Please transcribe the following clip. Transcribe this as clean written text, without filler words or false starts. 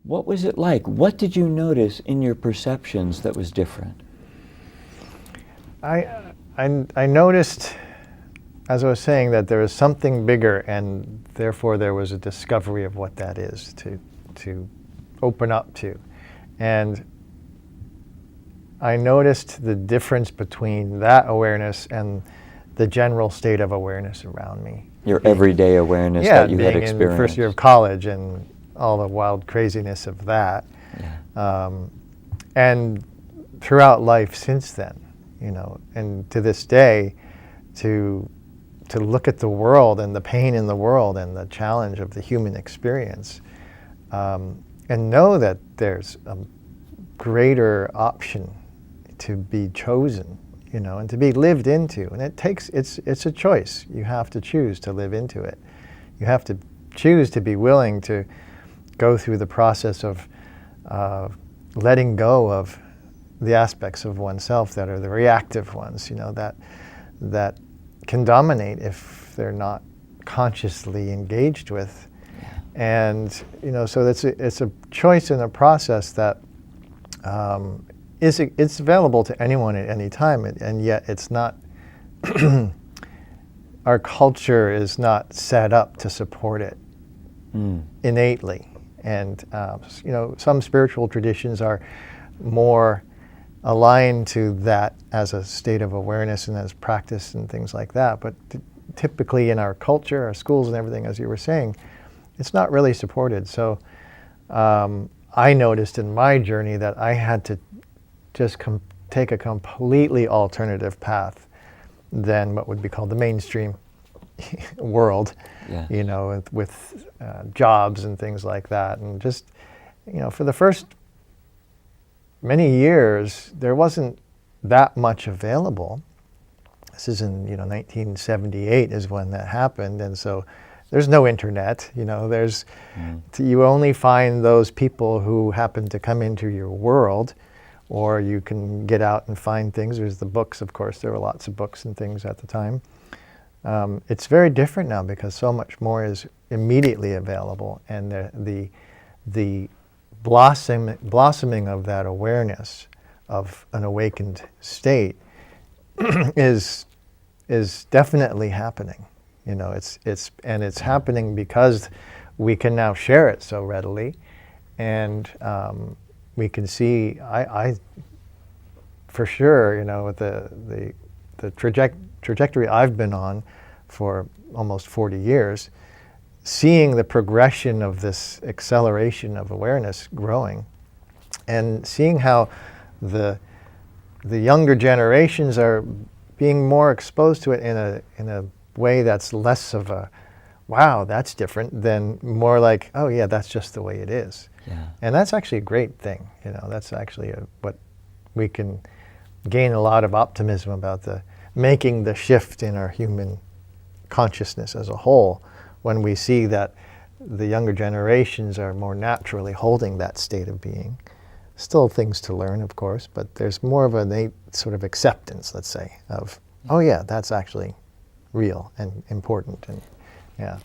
What was it like? What did you notice in your perceptions that was different? I noticed, as I was saying, that there is something bigger, and therefore there was a discovery of what that is to open up to. And I noticed the difference between that awareness and the general state of awareness around me. Your everyday awareness Yeah, that you had being experienced. in the first year of college and all the wild craziness of that. Yeah. And throughout life since then, and to this day, to look at the world and the pain in the world and the challenge of the human experience, and know that there's a greater option to be chosen, and to be lived into. And it's a choice. You have to choose to live into it. You have to choose to be willing to go through the process of letting go of the aspects of oneself that are the reactive ones, that can dominate if they're not consciously engaged with. And so it's a choice and a process that it's available to anyone at any time, and yet it's not. Our culture is not set up to support it innately, and some spiritual traditions are more aligned to that as a state of awareness and as practice and things like that. But typically in our culture, our schools and everything, as you were saying, it's not really supported. So I noticed in my journey that I had to just take a completely alternative path than what would be called the mainstream world, with jobs and things like that. And just, for the first many years, there wasn't that much available. This is in 1978 is when that happened, and so there's no internet. You only find those people who happen to come into your world, or you can get out and find things. There's the books, of course. There were lots of books and things at the time. It's very different now because so much more is immediately available, and the blossoming of that awareness of an awakened state is definitely happening. It's happening because we can now share it so readily, and we can see. I for sure, with the trajectory I've been on for almost 40 years, seeing the progression of this acceleration of awareness growing, and seeing how the younger generations are being more exposed to it in a way that's less of a, wow, that's different, than more like, oh yeah, that's just the way it is. Yeah. And that's actually a great thing. That's actually what we can gain a lot of optimism about, making the shift in our human consciousness as a whole, when we see that the younger generations are more naturally holding that state of being. Still things to learn, of course, but there's more of an innate sort of acceptance, let's say, of, oh yeah, that's actually real and important, and yeah.